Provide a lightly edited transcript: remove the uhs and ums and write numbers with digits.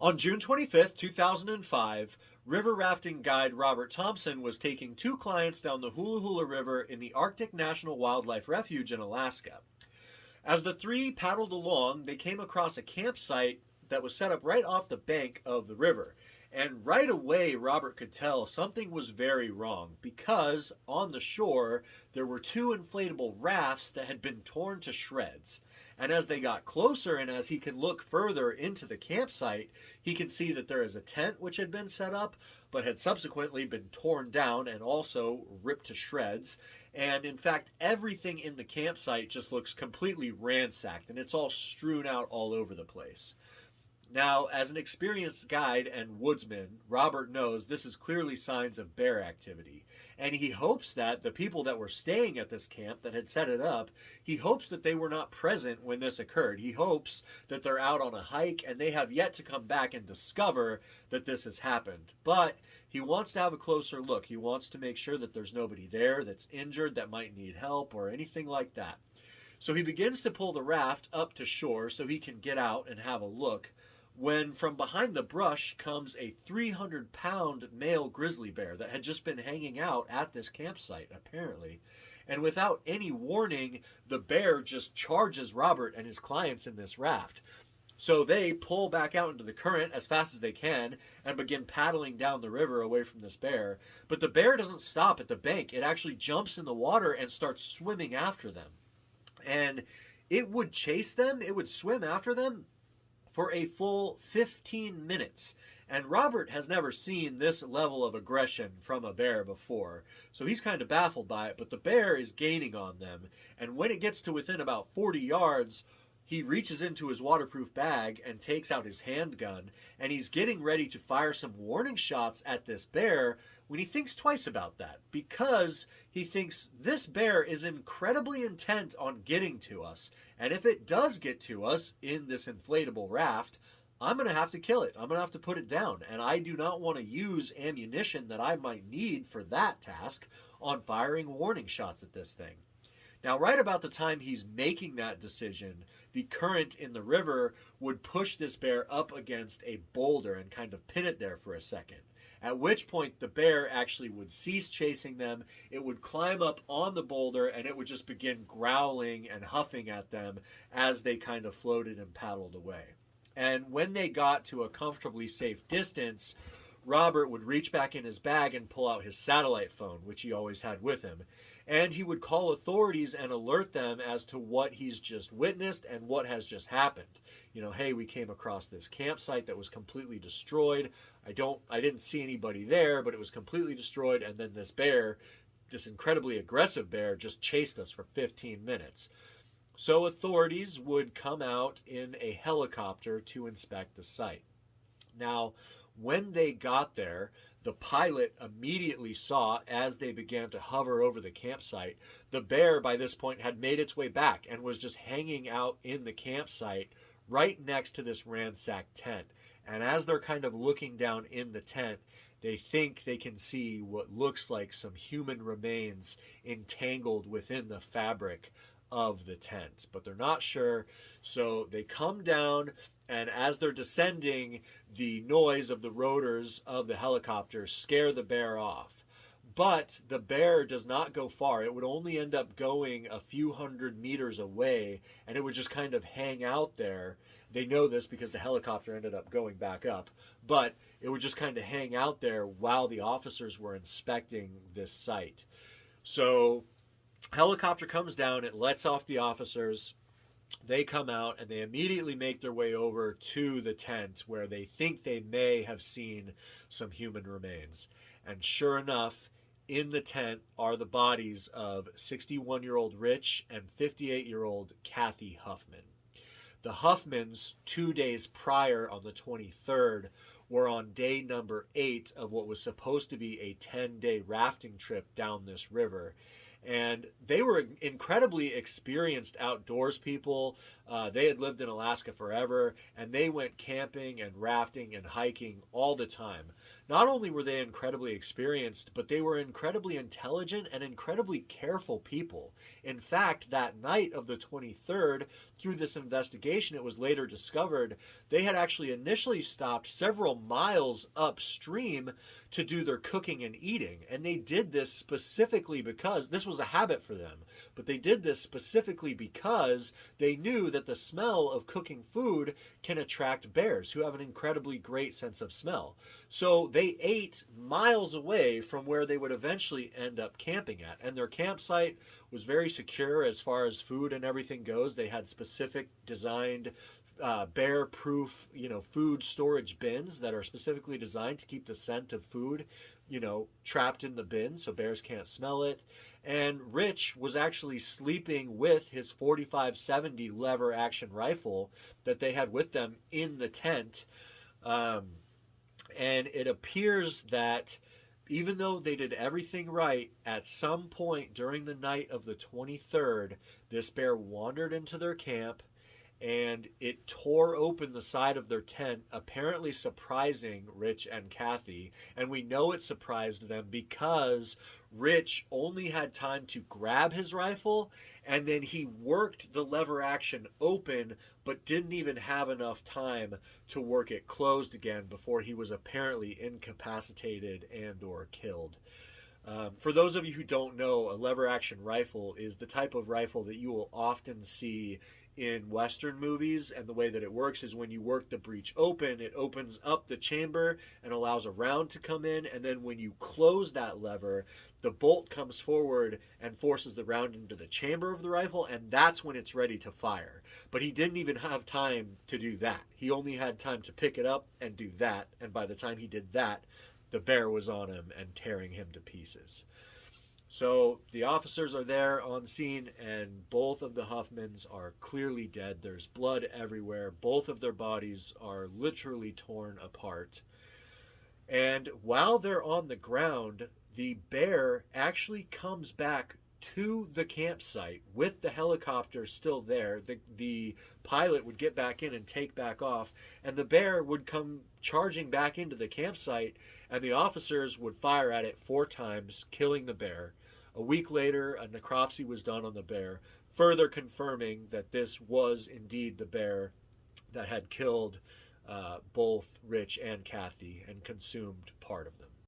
On June 25th, 2005, river rafting guide Robert Thompson was taking two clients down the Hula Hula River in the Arctic National Wildlife Refuge in Alaska. As the three paddled along, they came across a campsite that was set up right off the bank of the river. And right away, Robert could tell something was very wrong because on the shore there were two inflatable rafts that had been torn to shreds. And as they got closer and as he could look further into the campsite, he could see that there is a tent which had been set up but had subsequently been torn down and also ripped to shreds. And in fact, everything in the campsite just looks completely ransacked and it's all strewn out all over the place. Now, as an experienced guide and woodsman, Robert knows this is clearly signs of bear activity. And he hopes that the people that were staying at this camp that had set it up, he hopes that they were not present when this occurred. He hopes that they're out on a hike and they have yet to come back and discover that this has happened. But he wants to have a closer look. He wants to make sure that there's nobody there that's injured, that might need help or anything like that. So he begins to pull the raft up to shore so he can get out and have a look, when from behind the brush comes a 300-pound male grizzly bear that had just been hanging out at this campsite, apparently. And without any warning, the bear just charges Robert and his clients in this raft. So they pull back out into the current as fast as they can and begin paddling down the river away from this bear. But the bear doesn't stop at the bank. It actually jumps in the water and starts swimming after them. And it would chase them, it would swim after them for a full 15 minutes. And Robert has never seen this level of aggression from a bear before, so he's kind of baffled by it, but the bear is gaining on them, and when it gets to within about 40 yards, he reaches into his waterproof bag and takes out his handgun, and he's getting ready to fire some warning shots at this bear when he thinks twice about that, because he thinks this bear is incredibly intent on getting to us, and if it does get to us in this inflatable raft, I'm going to have to kill it. I'm going to have to put it down, and I do not want to use ammunition that I might need for that task on firing warning shots at this thing. Now, right about the time he's making that decision, the current in the river would push this bear up against a boulder and kind of pin it there for a second. At which point the bear actually would cease chasing them, it would climb up on the boulder, and it would just begin growling and huffing at them as they kind of floated and paddled away. And when they got to a comfortably safe distance, Robert would reach back in his bag and pull out his satellite phone, which he always had with him. And he would call authorities and alert them as to what he's just witnessed and what has just happened. You know, hey, we came across this campsite that was completely destroyed. I didn't see anybody there, but it was completely destroyed. And then this bear, this incredibly aggressive bear, just chased us for 15 minutes. So authorities would come out in a helicopter to inspect the site. Now, when they got there, the pilot immediately saw, as they began to hover over the campsite, the bear by this point had made its way back and was just hanging out in the campsite right next to this ransacked tent. And as they're kind of looking down in the tent, they think they can see what looks like some human remains entangled within the fabric of the tent, but they're not sure. So they come down, and as they're descending, the noise of the rotors of the helicopter scare the bear off. But the bear does not go far. It would only end up going a few hundred meters away, and it would just kind of hang out there. They know this because the helicopter ended up going back up, but it would just kind of hang out there while the officers were inspecting this site. So helicopter comes down, it lets off the officers. They come out and they immediately make their way over to the tent where they think they may have seen some human remains. And sure enough, in the tent are the bodies of 61-year-old Rich and 58-year-old Kathy Huffman. The Huffmans, 2 days prior on the 23rd, were on day number 8 of what was supposed to be a 10-day rafting trip down this river. And they were incredibly experienced outdoors people. They had lived in Alaska forever, and they went camping and rafting and hiking all the time. Not only were they incredibly experienced, but they were incredibly intelligent and incredibly careful people. In fact, that night of the 23rd, through this investigation, it was later discovered they had actually initially stopped several miles upstream to do their cooking and eating. And they did this specifically because this was a habit for them. But they did this specifically because they knew that the smell of cooking food can attract bears, who have an incredibly great sense of smell. So they ate miles away from where they would eventually end up camping at. And their campsite was very secure as far as food and everything goes. They had specific designed bear-proof, food storage bins that are specifically designed to keep the scent of food, trapped in the bin so bears can't smell it. And Rich was actually sleeping with his 45-70 lever action rifle that they had with them in the tent. And it appears that even though they did everything right, at some point during the night of the 23rd, this bear wandered into their camp and it tore open the side of their tent, apparently surprising Rich and Kathy. And we know it surprised them because Rich only had time to grab his rifle, and then he worked the lever action open, but didn't even have enough time to work it closed again before he was apparently incapacitated and or killed. For those of you who don't know, a lever action rifle is the type of rifle that you will often see in Western movies, and the way that it works is when you work the breech open, it opens up the chamber and allows a round to come in, and then when you close that lever, the bolt comes forward and forces the round into the chamber of the rifle, and that's when it's ready to fire. But he didn't even have time to do that. He only had time to pick it up and do that, and by the time he did that, the bear was on him and tearing him to pieces. So the officers are there on scene, and both of the Huffmans are clearly dead. There's blood everywhere. Both of their bodies are literally torn apart. And while they're on the ground, the bear actually comes back to the campsite with the helicopter still there. The pilot would get back in and take back off, and the bear would come charging back into the campsite, and the officers would fire at it 4 times, killing the bear. A week later, a necropsy was done on the bear, further confirming that this was indeed the bear that had killed both Rich and Kathy and consumed part of them.